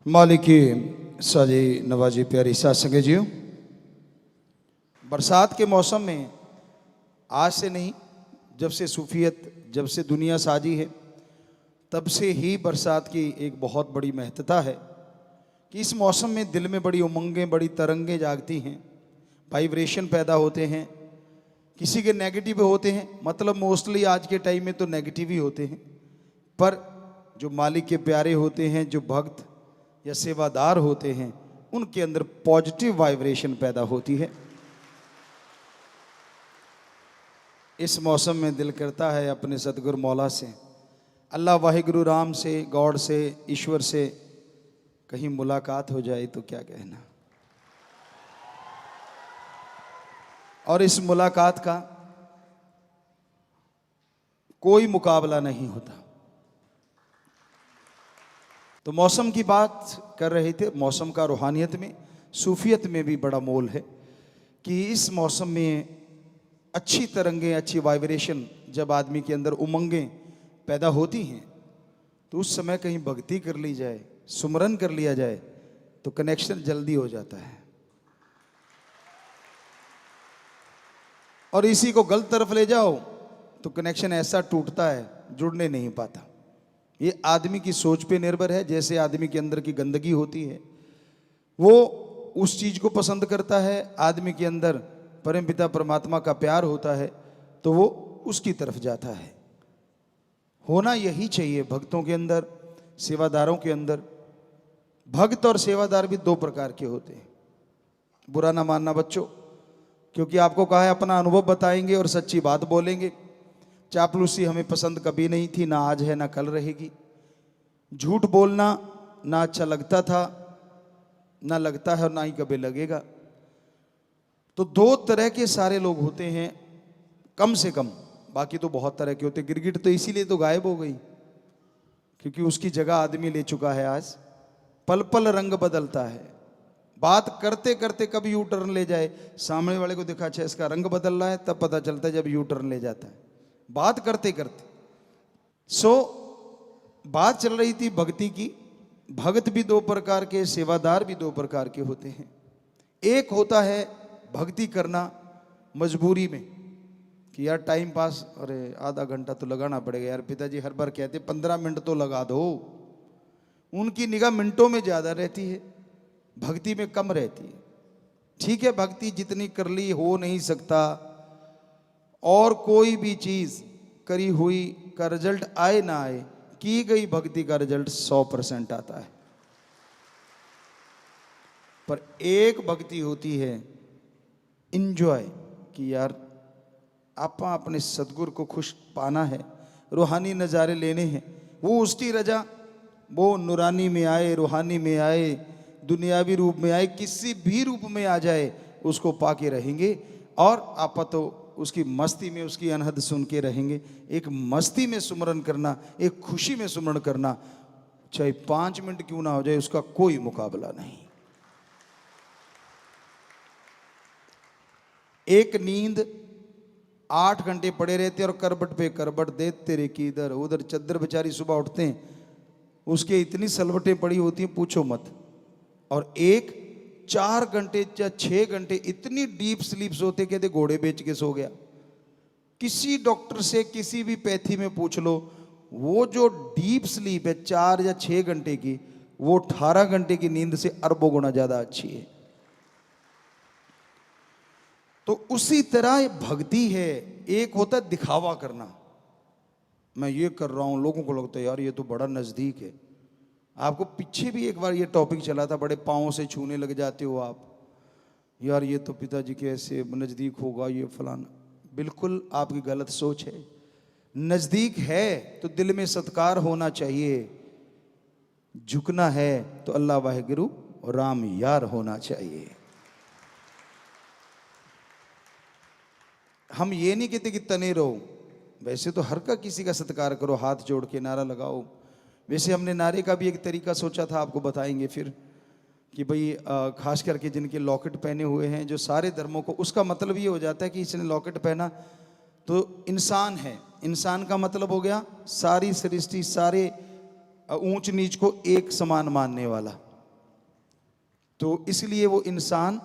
मालिक की साजी नवाजी प्यारी साथ संगे जियो। बरसात के मौसम में आज से नहीं, जब से सूफियत, जब से दुनिया साजी है, तब से ही बरसात की एक बहुत बड़ी महत्ता है कि इस मौसम में दिल में बड़ी उमंगें, बड़ी तरंगें जागती हैं, वाइब्रेशन पैदा होते हैं। किसी के नेगेटिव होते हैं, मतलब मोस्टली आज के टाइम में तो नेगेटिव ही होते हैं, पर जो मालिक के प्यारे होते हैं, जो भक्त या सेवादार होते हैं, उनके अंदर पॉजिटिव वाइब्रेशन पैदा होती है। इस मौसम में दिल करता है अपने सतगुरु मौला से, अल्लाह वाहिगुरु राम से, गॉड से, ईश्वर से कहीं मुलाकात हो जाए तो क्या कहना। और इस मुलाकात का कोई मुकाबला नहीं होता। तो मौसम की बात कर रहे थे, मौसम का रूहानियत में, सूफियत में भी बड़ा मोल है कि इस मौसम में अच्छी तरंगें, अच्छी वाइब्रेशन, जब आदमी के अंदर उमंगें पैदा होती हैं तो उस समय कहीं भक्ति कर ली जाए, सुमरन कर लिया जाए तो कनेक्शन जल्दी हो जाता है। और इसी को गलत तरफ ले जाओ तो कनेक्शन ऐसा टूटता है, जुड़ने नहीं पाता। ये आदमी की सोच पे निर्भर है। जैसे आदमी के अंदर की गंदगी होती है, वो उस चीज को पसंद करता है। आदमी के अंदर परमपिता परमात्मा का प्यार होता है तो वो उसकी तरफ जाता है। होना यही चाहिए भक्तों के अंदर, सेवादारों के अंदर। भक्त और सेवादार भी दो प्रकार के होते हैं। बुरा ना मानना बच्चों, क्योंकि आपको कहा है अपना अनुभव बताएंगे और सच्ची बात बोलेंगे। चापलूसी हमें पसंद कभी नहीं थी, ना आज है ना कल रहेगी। झूठ बोलना ना अच्छा लगता था, ना लगता है और ना ही कभी लगेगा। तो दो तरह के सारे लोग होते हैं कम से कम, बाकी तो बहुत तरह के होते। गिरगिट तो इसीलिए तो गायब हो गई क्योंकि उसकी जगह आदमी ले चुका है। आज पल पल रंग बदलता है। बात करते करते कभी यू टर्न ले जाए, सामने वाले को देखा अच्छा इसका रंग बदल रहा है, तब पता चलता है जब यू टर्न ले जाता है, बात करते करते। बात चल रही थी भक्ति की। भक्त भी दो प्रकार के, सेवादार भी दो प्रकार के होते हैं। एक होता है भक्ति करना मजबूरी में कि यार टाइम पास, अरे आधा घंटा तो लगाना पड़ेगा यार, पिताजी हर बार कहते 15 मिनट तो लगा दो। उनकी निगाह मिनटों में ज्यादा रहती है, भक्ति में कम रहती है। ठीक है, भक्ति जितनी कर ली हो नहीं सकता, और कोई भी चीज करी हुई का रिजल्ट आए ना आए, की गई भक्ति का रिजल्ट 100% आता है। पर एक भक्ति होती है इंजॉय, कि यार आपा अपने सदगुरु को खुश पाना है, रूहानी नज़ारे लेने हैं। वो उसकी रजा, वो नूरानी में आए, रूहानी में आए, दुनियावी रूप में आए, किसी भी रूप में आ जाए, उसको पाके रहेंगे। और आपा तो उसकी मस्ती में, उसकी अनहद सुन के रहेंगे। एक मस्ती में सुमरन करना, एक खुशी में सुमरन करना, चाहे 5 मिनट क्यों ना हो जाए, उसका कोई मुकाबला नहीं। एक नींद 8 घंटे पड़े रहते और करबट पे करबट देते रे कि इधर उधर, चद्दर बेचारी सुबह उठते हैं उसके इतनी सलवटें पड़ी होती हैं पूछो मत। और एक 4 घंटे या 6 घंटे इतनी डीप स्लीप सोते, कहते घोड़े बेच के सो गया। किसी डॉक्टर से, किसी भी पैथी में पूछ लो, वो जो डीप स्लीप है 4 या 6 घंटे की, वो 18 घंटे की नींद से अरबों गुना ज्यादा अच्छी है। तो उसी तरह भक्ति है। एक होता है दिखावा करना, मैं ये कर रहा हूं, लोगों को लगता है यार ये तो बड़ा नजदीक है। आपको पीछे भी एक बार ये टॉपिक चला था, बड़े पाँव से छूने लग जाते हो आप, यार ये तो पिताजी के ऐसे नज़दीक होगा, ये फलाना। बिल्कुल आपकी गलत सोच है। नज़दीक है तो दिल में सत्कार होना चाहिए, झुकना है तो अल्लाह वाहिगुरु राम यार होना चाहिए। हम ये नहीं कहते कि तने रहो, वैसे तो हर का किसी का सत्कार करो, हाथ जोड़ के नारा लगाओ। वैसे हमने नारे का भी एक तरीका सोचा था, आपको बताएंगे फिर, कि भाई खास करके जिनके लॉकेट पहने हुए हैं, जो सारे धर्मों को, उसका मतलब ये हो जाता है कि इसने लॉकेट पहना तो इंसान है। इंसान का मतलब हो गया सारी सृष्टि, सारे ऊंच नीच को एक समान मानने वाला। तो इसलिए वो इंसान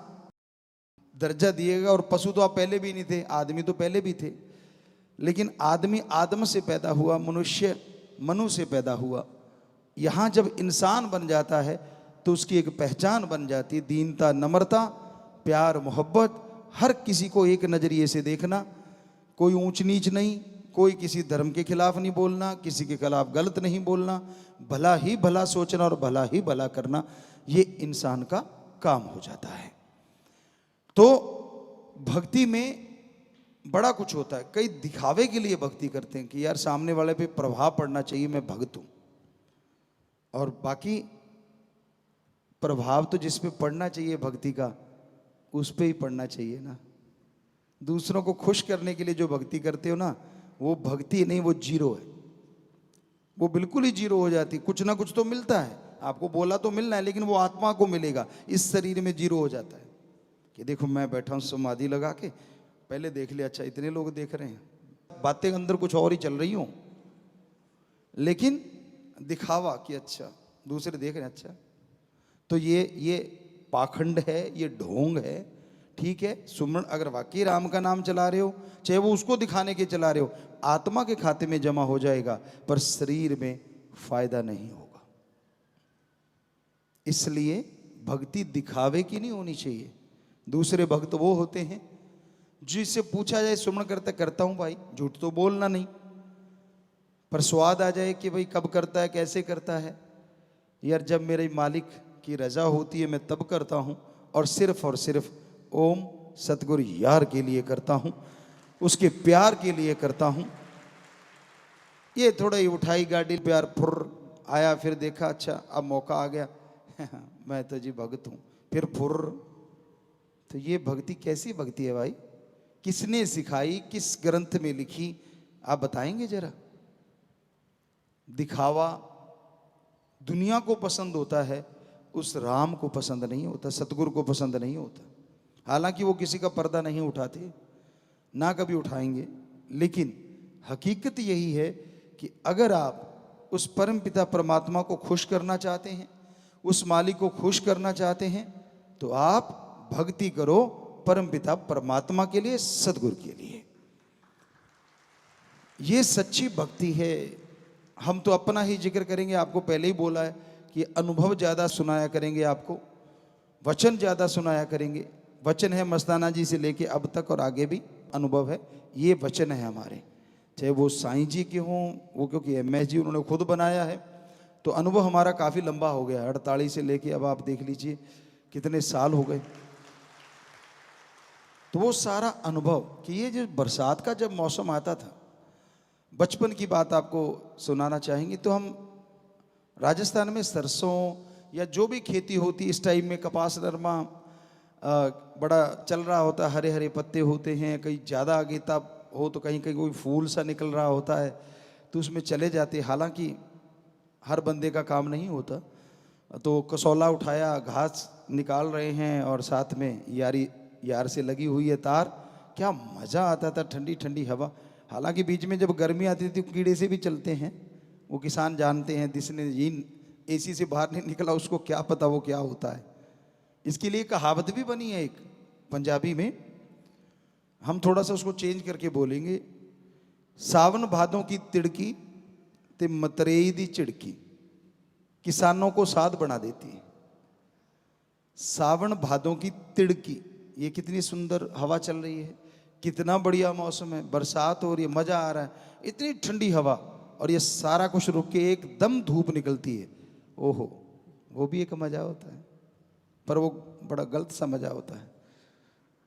दर्जा दिएगा। और पशु तो आप पहले भी नहीं थे, आदमी तो पहले भी थे, लेकिन आदमी आदम से पैदा हुआ, मनुष्य मनु से पैदा हुआ। यहाँ जब इंसान बन जाता है तो उसकी एक पहचान बन जाती है, दीनता, नम्रता, प्यार, मोहब्बत, हर किसी को एक नज़रिए से देखना, कोई ऊंच नीच नहीं, कोई किसी धर्म के खिलाफ नहीं बोलना, किसी के खिलाफ गलत नहीं बोलना, भला ही भला सोचना और भला ही भला करना, ये इंसान का काम हो जाता है। तो भक्ति में बड़ा कुछ होता है। कई दिखावे के लिए भक्ति करते हैं कि यार सामने वाले पे प्रभाव पड़ना चाहिए, मैं भक्त हूं, और बाकी प्रभाव तो जिस पे पड़ना चाहिए भक्ति का, उस पे ही पड़ना चाहिए ना। दूसरों को खुश करने के लिए जो भक्ति करते हो ना, वो भक्ति नहीं, वो जीरो है, वो बिल्कुल ही जीरो हो जाती। कुछ ना कुछ तो मिलता है, आपको बोला तो मिलना है, लेकिन वो आत्मा को मिलेगा, इस शरीर में जीरो हो जाता है। कि देखो मैं बैठा हूं समाधि लगा के, पहले देख लिया, अच्छा इतने लोग देख रहे हैं, बातें अंदर कुछ और ही चल रही हो, लेकिन दिखावा कि अच्छा दूसरे देख रहे हैं, अच्छा। तो ये पाखंड है, ये ढोंग है। ठीक है, सुमरण अगर वाकई राम का नाम चला रहे हो, चाहे वो उसको दिखाने के चला रहे हो, आत्मा के खाते में जमा हो जाएगा, पर शरीर में फायदा नहीं होगा। इसलिए भक्ति दिखावे की नहीं होनी चाहिए। दूसरे भक्त वो होते हैं जिससे पूछा जाए सुमरण करता हूं भाई, झूठ तो बोलना नहीं, पर स्वाद आ जाए कि भाई कब करता है, कैसे करता है। यार जब मेरे मालिक की रजा होती है मैं तब करता हूं, और सिर्फ ओम सतगुरु यार के लिए करता हूं, उसके प्यार के लिए करता हूं। ये थोड़ा ही उठाई गाड़ी, प्यार फुर आया, फिर देखा अच्छा अब मौका आ गया मैं तो जी भक्त हूं, फिर फुर। तो ये भक्ति कैसी भक्ति है भाई? किसने सिखाई, किस ग्रंथ में लिखी, आप बताएंगे जरा? दिखावा दुनिया को पसंद होता है, उस राम को पसंद नहीं होता, सतगुरु को पसंद नहीं होता। हालांकि वो किसी का पर्दा नहीं उठाते, ना कभी उठाएंगे, लेकिन हकीकत यही है कि अगर आप उस परम पिता परमात्मा को खुश करना चाहते हैं, उस मालिक को खुश करना चाहते हैं, तो आप भक्ति करो परम पिता परमात्मा के लिए, सतगुरु के लिए। ये सच्ची भक्ति है। हम तो अपना ही जिक्र करेंगे, आपको पहले ही बोला है कि अनुभव ज़्यादा सुनाया करेंगे, आपको वचन ज़्यादा सुनाया करेंगे। वचन है मस्ताना जी से लेके अब तक, और आगे भी अनुभव है। ये वचन है हमारे, चाहे वो साईं जी के हों, वो क्योंकि MS जी उन्होंने खुद बनाया है, तो अनुभव हमारा काफ़ी लंबा हो गया, 48 से लेके अब आप देख लीजिए कितने साल हो गए। तो वो सारा अनुभव कि ये जो बरसात का जब मौसम आता था, बचपन की बात आपको सुनाना चाहेंगे। तो हम राजस्थान में सरसों या जो भी खेती होती इस टाइम में, कपास नरमा बड़ा चल रहा होता, हरे हरे पत्ते होते हैं, कहीं ज़्यादा आगेता हो तो कहीं कहीं कोई फूल सा निकल रहा होता है, तो उसमें चले जाते। हालांकि हर बंदे का काम नहीं होता, तो कसौला उठाया, घास निकाल रहे हैं, और साथ में यार से लगी हुई है तार। क्या मज़ा आता था, ठंडी ठंडी हवा। हालांकि बीच में जब गर्मी आती थी कीड़े से भी चलते हैं, वो किसान जानते हैं, जिसने AC से बाहर नहीं निकला उसको क्या पता वो क्या होता है। इसके लिए कहावत भी बनी है एक पंजाबी में, हम थोड़ा सा उसको चेंज करके बोलेंगे। सावन भादों की तिड़की ते मतरेई दी चिड़की किसानों को साध बना देती है। सावन भादों की तिड़की, ये कितनी सुंदर हवा चल रही है, कितना बढ़िया मौसम है, बरसात हो रही है, मज़ा आ रहा है, इतनी ठंडी हवा, और ये सारा कुछ रुक के एकदम धूप निकलती है। ओहो, वो भी एक मज़ा होता है, पर वो बड़ा गलत सा मज़ा होता है।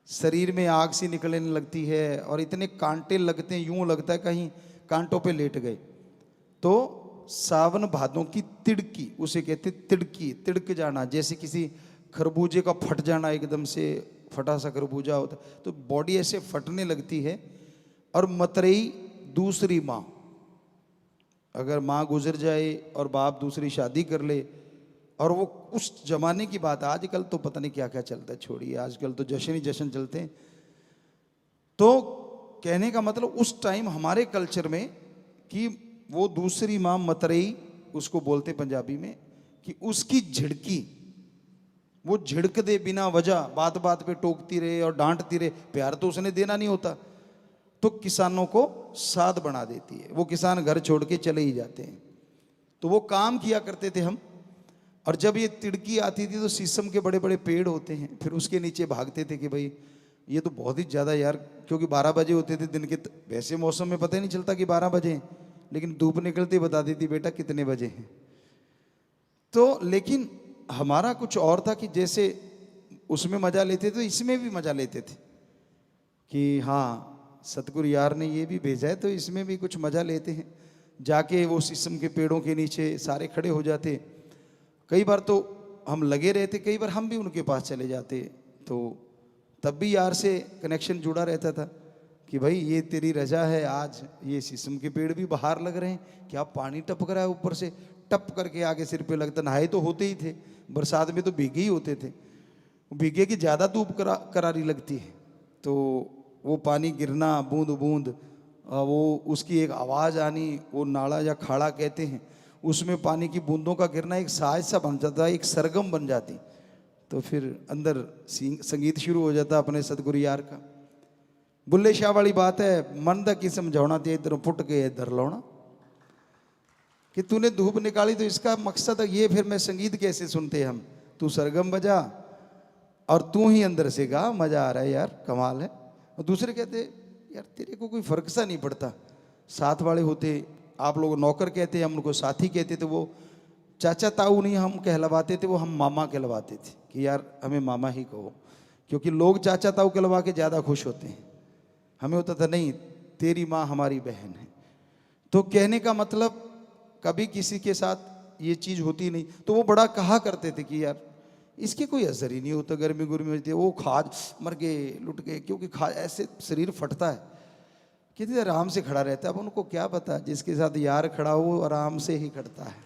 शरीर में आग सी निकलने लगती है, और इतने कांटे लगते हैं, यूं लगता है कहीं कांटों पे लेट गए। तो सावन भादों की तिड़की, उसे कहते तिड़की, तिड़क जाना, जैसे किसी खरबूजे का फट जाना, एकदम से फटा सा खरबूजा होता है, तो बॉडी ऐसे फटने लगती है। और मतरेई दूसरी माँ, अगर माँ गुजर जाए और बाप दूसरी शादी कर ले, और वो उस जमाने की बात, आजकल तो पता नहीं क्या क्या चलता है, छोड़िए, आजकल तो जश्न ही जश्न चलते हैं। तो कहने का मतलब उस टाइम हमारे कल्चर में कि वो दूसरी माँ मतरेई उसको बोलते पंजाबी में, कि उसकी झिड़की वो झिड़क दे बिना वजह, बात बात पे टोकती रहे और डांटती रहे, प्यार तो उसने देना नहीं होता, तो किसानों को साध बना देती है। वो किसान घर छोड़ के चले ही जाते हैं। तो वो काम किया करते थे हम। और जब ये तिड़की आती थी तो शीशम के बड़े बड़े पेड़ होते हैं, फिर उसके नीचे भागते थे कि भाई ये तो बहुत ही ज़्यादा यार, क्योंकि 12 बजे होते थे दिन के। वैसे मौसम में पता ही नहीं चलता कि 12 बजे हैं, लेकिन धूप निकलती बता देती बेटा कितने बजे हैं। तो लेकिन हमारा कुछ और था कि जैसे उसमें मज़ा लेते थे तो इसमें भी मज़ा लेते थे कि हाँ सतगुरु यार ने ये भी भेजा है तो इसमें भी कुछ मज़ा लेते हैं। जाके वो शीशम के पेड़ों के नीचे सारे खड़े हो जाते। कई बार तो हम लगे रहते, कई बार हम भी उनके पास चले जाते, तो तब भी यार से कनेक्शन जुड़ा रहता था कि भाई ये तेरी रजा है, आज ये शीशम के पेड़ भी बाहर लग रहे हैं, क्या पानी टपक रहा है ऊपर से, टप करके आगे सिर पे लगता। नहाए तो होते ही थे, बरसात में तो भीगे ही होते थे, भीगे की ज़्यादा धूप करारी लगती है, तो वो पानी गिरना बूंद बूंद, वो उसकी एक आवाज़ आनी, वो नाला या खाड़ा कहते हैं, उसमें पानी की बूंदों का गिरना एक साज सा बन जाता, एक सरगम बन जाती। तो फिर अंदर संगीत शुरू हो जाता अपने सतगुरु यार का। बुल्ले शाह वाली बात है, मन दा की समझाना ते इधर फुट के इधर लाना, कि तूने धूप निकाली तो इसका मकसद है ये। फिर मैं संगीत कैसे सुनते हम, तू सरगम बजा और तू ही अंदर से गा, मजा आ रहा है यार, कमाल है। और दूसरे कहते यार तेरे को कोई फर्क सा नहीं पड़ता। साथ वाले होते, आप लोग नौकर कहते, हम उनको साथी कहते थे, वो चाचा ताऊ नहीं हम कहलवाते थे, वो हम मामा कहलवाते थे कि यार हमें मामा ही कहो, क्योंकि लोग चाचा ताऊ कहलवा के ज़्यादा खुश होते हैं। हमें होता था नहीं तेरी माँ हमारी बहन है। तो कहने का मतलब कभी किसी के साथ ये चीज़ होती नहीं, तो वो बड़ा कहा करते थे कि यार इसके कोई असर ही नहीं होता, गर्मी गुर्मी होती है, वो खाज मर गए लुट गए, क्योंकि खाज ऐसे शरीर फटता है, कितने आराम से खड़ा रहता है। अब उनको क्या पता, जिसके साथ यार खड़ा हो आराम से ही खड़ता है।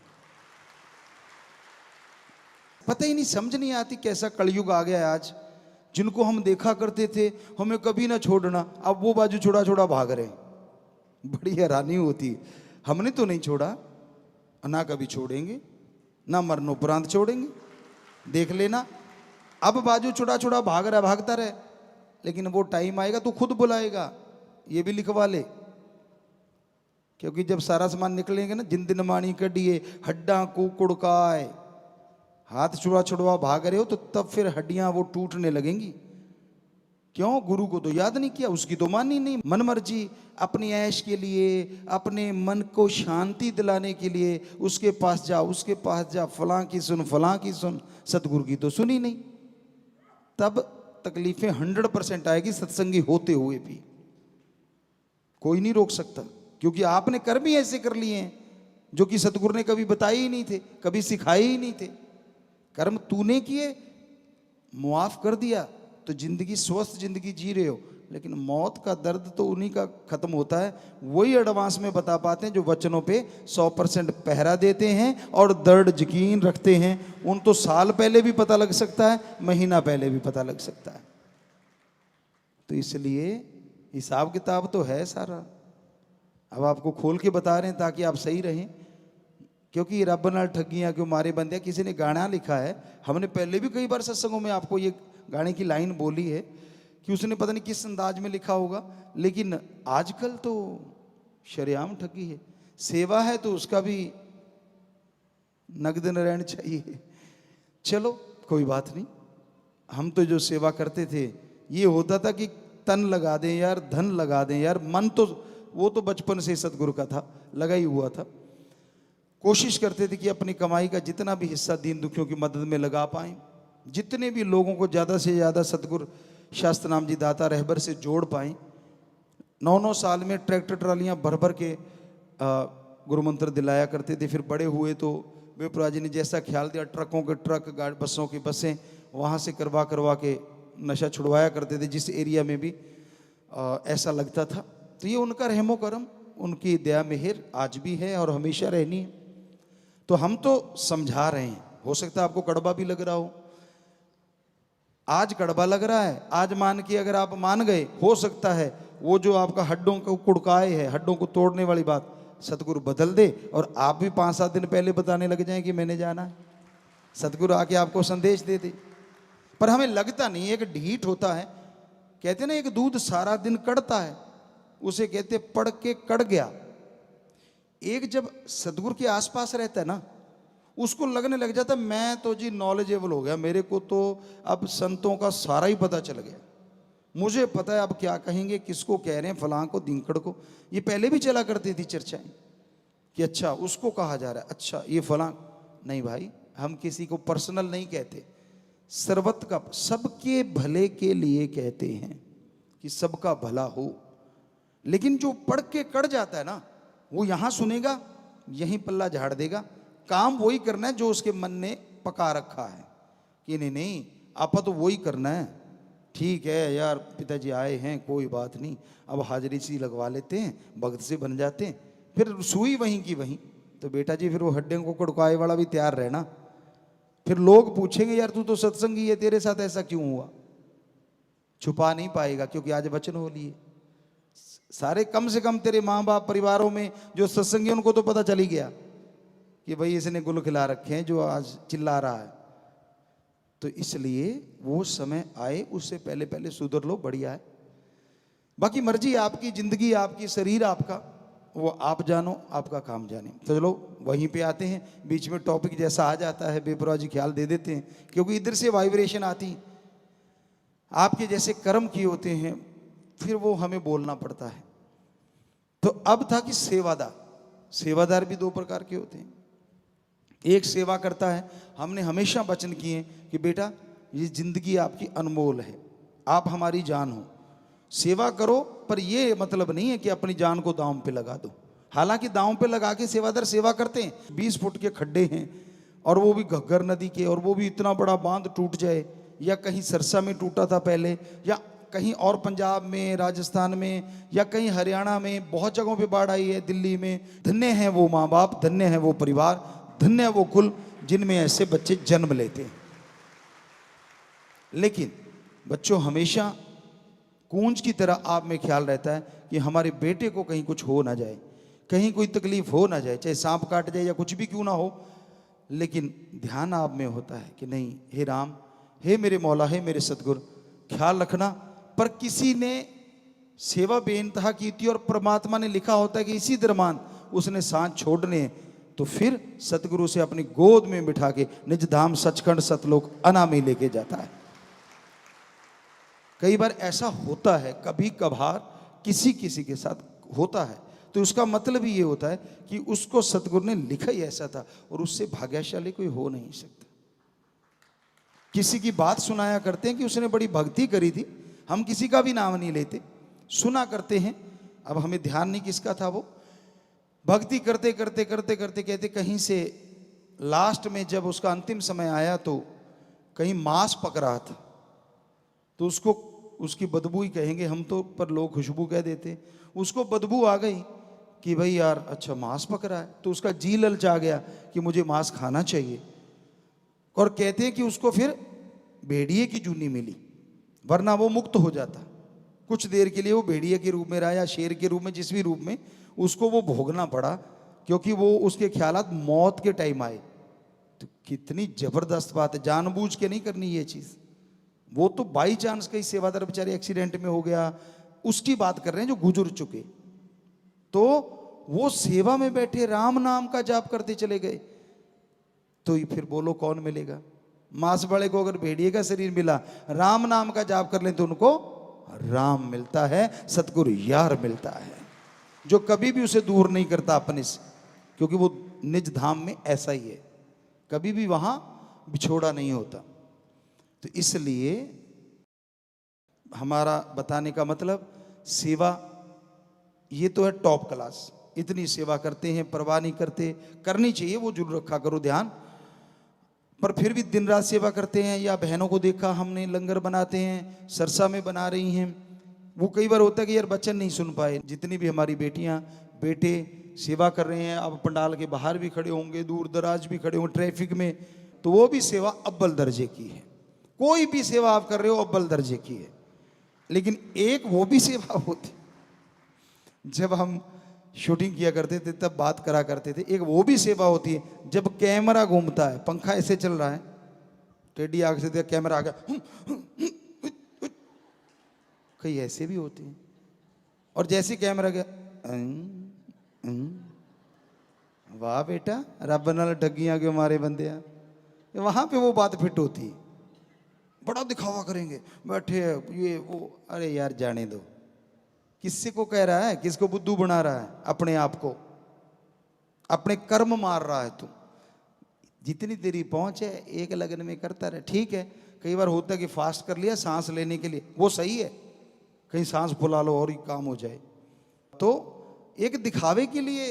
पता ही नहीं, समझ नहीं आती कैसा कलयुग आ गया है आज। जिनको हम देखा करते थे हमें कभी ना छोड़ना, अब वो बाजू छोड़ा छोड़ा भाग रहे हैं। बड़ी हैरानी होती है। हमने तो नहीं छोड़ा, ना कभी छोड़ेंगे, ना मरणोपरांत छोड़ेंगे, देख लेना। अब बाजू छुड़ा छुड़ा भाग रहा, भागता रहे, लेकिन वो टाइम आएगा तो खुद बुलाएगा, ये भी लिखवा ले। क्योंकि जब सारा सामान निकलेंगे ना, जिन दिन मानी कडिए हड्डा कुड़काए, हाथ छुड़ा छुड़वा भाग रहे हो तो तब फिर हड्डियां वो टूटने लगेंगी। क्यों? गुरु को तो याद नहीं किया, उसकी तो मानी नहीं। मन मर्जी अपनी ऐश के लिए, अपने मन को शांति दिलाने के लिए उसके पास जा, उसके पास जा, फलां की सुन, फलां की सुन, सतगुरु की तो सुनी नहीं। तब तकलीफें 100% आएगी, सत्संगी होते हुए भी कोई नहीं रोक सकता, क्योंकि आपने कर्म ही ऐसे कर लिए हैं जो कि सतगुरु ने कभी बताए ही नहीं थे, कभी सिखाए ही नहीं थे। कर्म तूने किए, मुआफ कर दिया, तो जिंदगी स्वस्थ जिंदगी जी रहे हो। लेकिन मौत का दर्द तो उन्हीं का खत्म होता है, वही एडवांस में बता पाते हैं जो वचनों पे 100% पहरा देते हैं और दर्द यकीन रखते हैं। उन तो साल पहले भी पता लग सकता है, महीना पहले भी पता लग सकता है। तो इसलिए हिसाब किताब तो है सारा, अब आपको खोल के बता रहे हैं ताकि आप सही रहें। क्योंकि रब नाल ठगियां क्यों मारे बंदे, किसी ने गाना लिखा है, हमने पहले भी कई बार सत्संगों में आपको ये गाने की लाइन बोली है कि उसने पता नहीं किस अंदाज में लिखा होगा, लेकिन आजकल तो शरेआम ठगी है। सेवा है तो उसका भी नगद नारायण चाहिए। चलो कोई बात नहीं, हम तो जो सेवा करते थे ये होता था कि तन लगा दें यार, धन लगा दें यार, मन तो वो तो बचपन से सतगुरु का था, लगा ही हुआ था। कोशिश करते थे कि अपनी कमाई का जितना भी हिस्सा दीन दुखियों की मदद में लगा पाएं, जितने भी लोगों को ज़्यादा से ज़्यादा सतगुरु शास्त्र नाम जी दाता रहबर से जोड़ पाएं। 9-9 साल में ट्रैक्टर ट्रालियाँ भर भर के गुरु मंत्र दिलाया करते थे। फिर बड़े हुए तो बेपुरा जी ने जैसा ख्याल दिया, ट्रकों के ट्रक, गाड़ी बसों की बसें वहाँ से करवा करवा के नशा छुड़वाया करते थे, जिस एरिया में भी ऐसा लगता था। तो ये उनका रहमो करम, उनकी दया मेहर आज भी है और हमेशा रहनी है। तो हम तो समझा रहे हैं, हो सकता है आपको कड़वा भी लग रहा हो। आज कड़वा लग रहा है, आज मान के अगर आप मान गए, हो सकता है वो जो आपका हड्डों को कुड़काए है, हड्डों को तोड़ने वाली बात सतगुरु बदल दे और आप भी 5-7 दिन पहले बताने लग जाएं कि मैंने जाना है। सतगुरु आके आपको संदेश दे दे पर हमें लगता नहीं, एक ढीठ होता है। कहते ना, एक दूध सारा दिन कड़ता है, उसे कहते पड़ के कड़ गया। एक जब सदगुरु के आसपास रहता है ना, उसको लगने लग जाता मैं तो जी नॉलेजेबल हो गया, मेरे को तो अब संतों का सारा ही पता चल गया, मुझे पता है अब क्या कहेंगे, किसको कह रहे हैं, फलां को दिंकड़ को। ये पहले भी चला करती थी चर्चाएं कि अच्छा उसको कहा जा रहा है, अच्छा ये फलां। नहीं भाई, हम किसी को पर्सनल नहीं कहते, सर्वत का, सबके भले के लिए कहते हैं कि सबका भला हो। लेकिन जो पढ़ के कड़ जाता है ना, वो यहां सुनेगा, यहीं पल्ला झाड़ देगा, काम वही करना है जो उसके मन ने पका रखा है कि नहीं नहीं आपा तो वही करना है, ठीक है यार पिताजी आए हैं कोई बात नहीं, अब हाजिरी सी लगवा लेते हैं, भक्त से बन जाते हैं, फिर सुई वहीं की वहीं। तो बेटा जी फिर वो हड्डियों को कड़काए वाला भी तैयार रहना, फिर लोग पूछेंगे यार तू तो सत्संगी है, तेरे साथ ऐसा क्यों हुआ। छुपा नहीं पाएगा, क्योंकि आज वचन हो लिए सारे, कम से कम तेरे माँ बाप परिवारों में जो सत्संगी उनको तो पता चल ही गया कि भाई इसने गुल खिला रखे हैं जो आज चिल्ला रहा है। तो इसलिए वो समय आए उससे पहले पहले सुधर लो, बढ़िया है। बाकी मर्जी आपकी, जिंदगी आपकी, शरीर आपका, वो आप जानो, आपका काम जाने। तो चलो वहीं पे आते हैं, बीच में टॉपिक जैसा आ जाता है बेपरवाह जी ख्याल दे देते हैं, क्योंकि इधर से वाइब्रेशन आती, आपके जैसे कर्म किए होते हैं, फिर वो हमें बोलना पड़ता है। तो अब था कि सेवादार, सेवादार भी दो प्रकार के होते हैं। एक सेवा करता है, हमने हमेशा वचन किए कि बेटा ये जिंदगी आपकी अनमोल है, आप हमारी जान हो, सेवा करो, पर ये मतलब नहीं है कि अपनी जान को दांव पे लगा दो। हालांकि दांव पे लगा के सेवादार सेवा करते हैं। 20 फुट के खड्डे हैं और वो भी घग्गर नदी के, और वो भी इतना बड़ा बांध टूट जाए, या कहीं सरसा में टूटा था पहले, या कहीं और पंजाब में, राजस्थान में, या कहीं हरियाणा में, बहुत जगहों पे बाढ़ आई है, दिल्ली में। धन्य हैं वो माँ बाप, धन्य है वो परिवार, धन्य है वो कुल जिनमें ऐसे बच्चे जन्म लेते हैं। लेकिन बच्चों, हमेशा कूंज की तरह आप में ख्याल रहता है कि हमारे बेटे को कहीं कुछ हो ना जाए, कहीं कोई तकलीफ हो ना जाए, चाहे सांप काट जाए या कुछ भी क्यों ना हो। लेकिन ध्यान आप में होता है कि नहीं, हे राम, हे मेरे मौला, हे मेरे सतगुरु, ख्याल रखना। पर किसी ने सेवा बेइंतहा की थी और परमात्मा ने लिखा होता है कि इसी दरमान उसने सांस छोड़ने, तो फिर सतगुरु से अपनी गोद में बिठा के निज धाम सचखंड सतलोक अनामी लेके जाता है। कई बार ऐसा होता है, कभी कभार किसी किसी के साथ होता है, तो उसका मतलब ही ये होता है कि उसको सतगुरु ने लिखा ही ऐसा था, और उससे भाग्यशाली कोई हो नहीं सकता। किसी की बात सुनाया करते हैं कि उसने बड़ी भक्ति करी थी, हम किसी का भी नाम नहीं लेते, सुना करते हैं, अब हमें ध्यान नहीं किसका था वो। भक्ति करते करते करते करते कहते कहीं से लास्ट में जब उसका अंतिम समय आया तो कहीं मांस पक रहा था, तो उसको उसकी बदबू ही कहेंगे हम तो, पर लोग खुशबू कह देते। उसको बदबू आ गई कि भाई यार अच्छा मांस पक रहा है, तो उसका जी ललचा गया कि मुझे मांस खाना चाहिए। और कहते हैं कि उसको फिर भेड़िए की जूनी मिली, वरना वो मुक्त हो जाता। कुछ देर के लिए वो भेड़िए के रूप में रहा या शेर के रूप में, जिस भी रूप में, उसको वो भोगना पड़ा, क्योंकि वो उसके ख्यालात मौत के टाइम आए। तो कितनी जबरदस्त बात है, जानबूझ के नहीं करनी ये चीज। वो तो बाई चांस कहीं सेवादार बेचारे एक्सीडेंट में हो गया, उसकी बात कर रहे हैं जो गुजर चुके। तो वो सेवा में बैठे राम नाम का जाप करते चले गए, तो ये फिर बोलो कौन मिलेगा। मांस बड़े को अगर भेड़िए का शरीर मिला, राम नाम का जाप कर लें तो उनको राम मिलता है, सतगुरु यार मिलता है, जो कभी भी उसे दूर नहीं करता अपने से, क्योंकि वो निज धाम में ऐसा ही है, कभी भी वहां बिछोड़ा नहीं होता। तो इसलिए हमारा बताने का मतलब, सेवा ये तो है टॉप क्लास, इतनी सेवा करते हैं, परवाह नहीं करते, करनी चाहिए, वो जरूर रखा करो ध्यान। पर फिर भी दिन रात सेवा करते हैं। या बहनों को देखा हमने लंगर बनाते हैं, सरसा में बना रही हैं, वो कई बार होता है कि यार बच्चन नहीं सुन पाए, जितनी भी हमारी बेटियां बेटे सेवा कर रहे हैं, अब पंडाल के बाहर भी खड़े होंगे, दूर दराज भी खड़े होंगे ट्रैफिक में, तो वो भी सेवा अव्वल दर्जे की है। कोई भी सेवा आप कर रहे हो अव्वल दर्जे की है। लेकिन एक वो भी सेवा होती, जब हम शूटिंग किया करते थे तब बात करा करते थे, एक वो भी सेवा होती है जब कैमरा घूमता है, पंखा ऐसे चल रहा है, टेढ़ी आंख से देखा कैमरा आ गया, कई ऐसे भी होते हैं। और जैसे कैमरा गया, वाह बेटा रब नाल ठगियां क्यों मारे बंदे, वहां पे वो बात फिट होती है। बड़ा दिखावा करेंगे, बैठे ये वो, अरे यार जाने दो। किससे को कह रहा है, किसको बुद्धू बना रहा है? अपने आप को, अपने कर्म मार रहा है तू। जितनी तेरी पहुंच है एक लगन में करता रहे, ठीक है। कई बार होता है कि फास्ट कर लिया सांस लेने के लिए, वो सही है, कहीं सांस फुला लो और ही काम हो जाए। तो एक दिखावे के लिए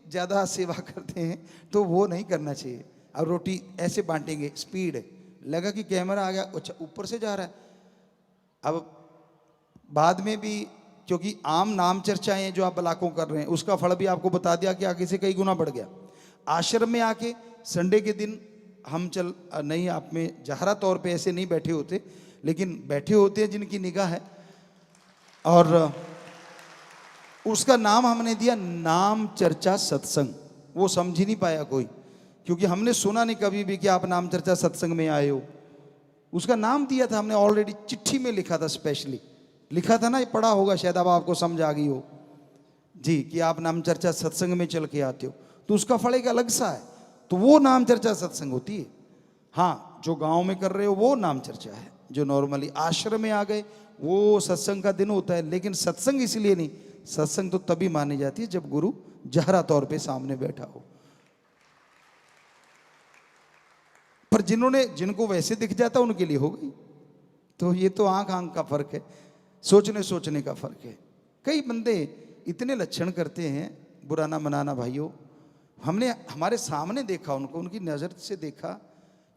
ज़्यादा सेवा करते हैं तो वो नहीं करना चाहिए। अब रोटी ऐसे बांटेंगे, स्पीड लगा कि कैमरा आ गया, अच्छा ऊपर से जा रहा है। अब बाद में भी, क्योंकि आम नाम चर्चाएं जो आप लाखों कर रहे हैं, उसका फल भी आपको बता दिया कि आगे से कई गुना बढ़ गया। आश्रम में आके संडे के दिन हम नहीं, आप में जहरा तौर पे ऐसे नहीं बैठे होते, लेकिन बैठे होते हैं जिनकी निगाह है, और उसका नाम हमने दिया नाम चर्चा सत्संग। वो समझ ही नहीं पाया कोई, क्योंकि हमने सुना नहीं कभी भी कि आप नाम चर्चा सत्संग में आए हो। उसका नाम दिया था हमने, ऑलरेडी चिट्ठी में लिखा था, स्पेशली लिखा था ना, ये पढ़ा होगा शायद, अब आपको समझ आ गई हो जी कि आप नाम चर्चा सत्संग में चल के आते हो, तो उसका फल एक अलग सा है। तो वो नाम चर्चा सत्संग होती है। हाँ, जो गांव में कर रहे हो वो नाम चर्चा है, जो नॉर्मली आश्रम में आ गए वो सत्संग का दिन होता है। लेकिन सत्संग इसलिए नहीं, सत्संग तो तभी मानी जाती है जब गुरु जहरा तौर पे सामने बैठा हो। पर जिनको वैसे दिख जाता उनके लिए हो गई। तो ये तो आंख आंख का फर्क है, सोचने का फर्क है। कई बंदे इतने लक्षण करते हैं, बुरा ना मनाना भाइयों, हमने हमारे सामने देखा उनको, उनकी नज़र से देखा।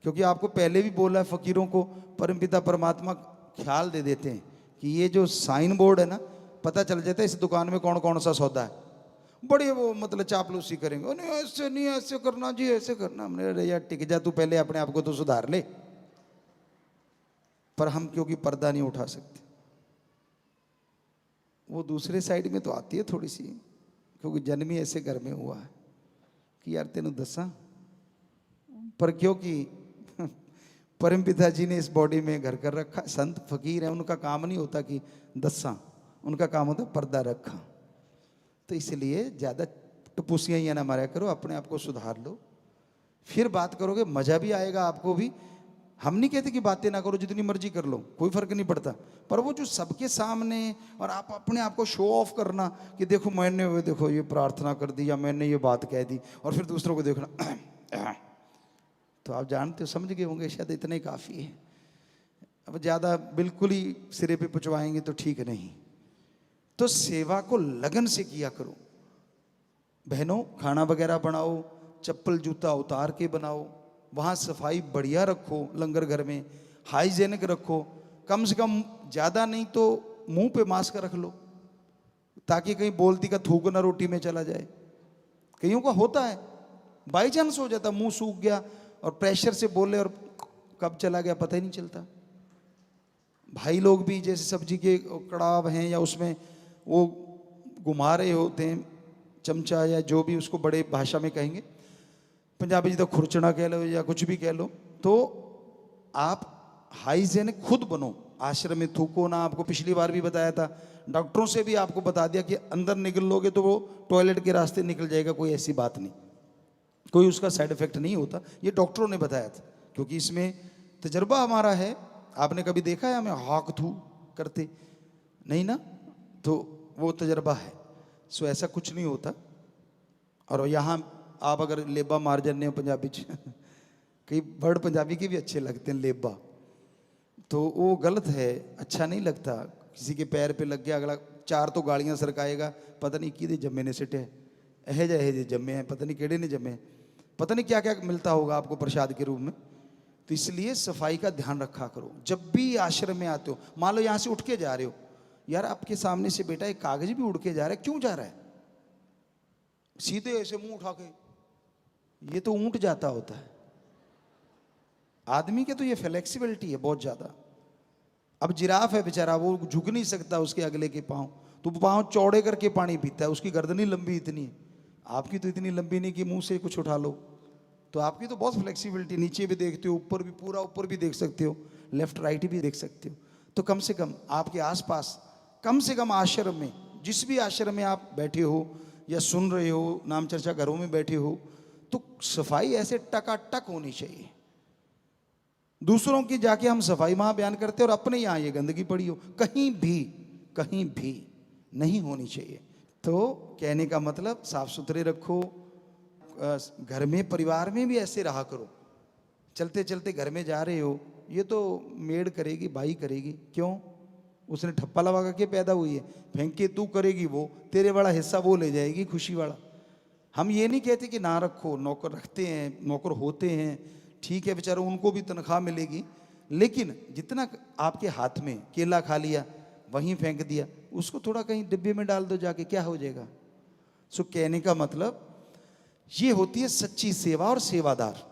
क्योंकि आपको पहले भी बोला है, फकीरों को परमपिता परमात्मा ख्याल दे देते हैं कि ये जो साइन बोर्ड है ना, पता चल जाता है इस दुकान में कौन कौन सा सौदा है। बड़े वो मतलब चापलूसी करेंगे, नहीं ऐसे नहीं, ऐसे करना जी, ऐसे करना। हमने अरे यार टिक जा, तू पहले अपने आप को तो सुधार ले। पर हम क्योंकि पर्दा नहीं उठा सकते, वो दूसरे साइड में तो आती है थोड़ी सी, क्योंकि जन्म ही ऐसे घर में हुआ है कि यार तेनू दसा। पर क्योंकि परम पिता जी ने इस बॉडी में घर कर रखा, संत फकीर है, उनका काम नहीं होता कि दसा, उनका काम होता पर्दा रखा। तो इसलिए ज़्यादा टपुसियाँ ही ना मारा करो, अपने आप को सुधार लो, फिर बात करोगे मज़ा भी आएगा आपको भी। हम नहीं कहते कि बातें ना करो, जितनी मर्जी कर लो, कोई फर्क नहीं पड़ता। पर वो जो सबके सामने और आप अपने आप को शो ऑफ करना कि देखो मैंने वो देखो ये प्रार्थना कर दी, या मैंने ये बात कह दी, और फिर दूसरों को देखना तो आप जानते हो, समझ गए होंगे शायद, इतना ही काफ़ी है। अब ज़्यादा बिल्कुल ही सिरे पे पुचवाएंगे तो ठीक नहीं। तो सेवा को लगन से किया करो बहनों। खाना वगैरह बनाओ, चप्पल जूता उतार के बनाओ, वहाँ सफाई बढ़िया रखो, लंगर घर में हाइजेनिक रखो। कम से कम ज़्यादा नहीं तो मुंह पे मास्क रख लो, ताकि कहीं बोलती का थूक ना रोटी में चला जाए। कईयों का होता है, बाई चांस हो जाता, मुंह सूख गया और प्रेशर से बोले और कब चला गया पता ही नहीं चलता। भाई लोग भी जैसे सब्जी के कड़ाव हैं या उसमें वो घुमा रहे होते हैं चमचा या जो भी उसको बड़े भाषा में कहेंगे, पंजाबी जी तो खुरचना कह लो या कुछ भी कह लो, तो आप हाइजेनिक खुद बनो। आश्रम में थूको ना, आपको पिछली बार भी बताया था, डॉक्टरों से भी आपको बता दिया कि अंदर निकल लोगे तो वो टॉयलेट के रास्ते निकल जाएगा, कोई ऐसी बात नहीं, कोई उसका साइड इफेक्ट नहीं होता। ये डॉक्टरों ने बताया था, क्योंकि इसमें तजर्बा हमारा है। आपने कभी देखा है हमें हाक थू करते? नहीं ना, तो वो तजर्बा है। सो ऐसा कुछ नहीं होता। और यहाँ आप अगर लेबा मार जाने हो पंजाबी कई वर्ड पंजाबी के भी अच्छे लगते हैं, लेबा, तो वो गलत है, अच्छा नहीं लगता। किसी के पैर पे लग गया, अगला 4 तो गालियाँ सरकाएगा, पता नहीं कि जम्मे ने सिटे है, जे जम्मे हैं, पता नहीं केड़े ने जम्मे, पता नहीं क्या क्या मिलता होगा आपको प्रसाद के रूप में। तो इसलिए सफाई का ध्यान रखा करो। जब भी आश्रम में आते हो, मान लो यहाँ से उठ के जा रहे हो, यार आपके सामने से बेटा एक कागज भी उड़ के जा रहा है, क्यों जा रहा है? सीधे ऐसे मुंह उठा के, ये तो ऊंट जाता होता है। आदमी के तो ये फ्लेक्सिबिलिटी है बहुत ज़्यादा। अब जिराफ है बेचारा, वो झुक नहीं सकता उसके अगले के पाँव, तो पाँव चौड़े करके पानी पीता है, उसकी गर्दन ही लंबी इतनी है। आपकी तो इतनी लंबी नहीं कि मुंह से कुछ उठा लो, तो आपकी तो बहुत फ्लेक्सिबिलिटी, नीचे भी देखते हो, ऊपर भी, पूरा ऊपर भी देख सकते हो, लेफ्ट राइट भी देख सकते हो। तो कम से कम आपके आसपास, कम से कम आश्रम में, जिस भी आश्रम में आप बैठे हो या सुन रहे हो, नाम चर्चा घरों में बैठे हो, तो सफाई ऐसे टकाटक होनी चाहिए। दूसरों की जाके हम सफाई वहां बयान करते हैं और अपने यहाँ ये गंदगी पड़ी हो, कहीं भी नहीं होनी चाहिए। तो कहने का मतलब साफ सुथरे रखो, घर में परिवार में भी ऐसे रहा करो। चलते चलते घर में जा रहे हो, ये तो मेड करेगी, भाई करेगी, क्यों? उसने ठप्पा लगा के पैदा हुई है, फेंक के तू करेगी, वो तेरे वाला हिस्सा वो ले जाएगी, खुशी वाला। हम ये नहीं कहते कि ना रखो, नौकर रखते हैं, नौकर होते हैं, ठीक है, बेचारों उनको भी तनख्वाह मिलेगी, लेकिन जितना आपके हाथ में, केला खा लिया वहीं फेंक दिया, उसको थोड़ा कहीं डिब्बे में डाल दो जाके, क्या हो जाएगा? सो कहने का मतलब ये होती है सच्ची सेवा और सेवादार।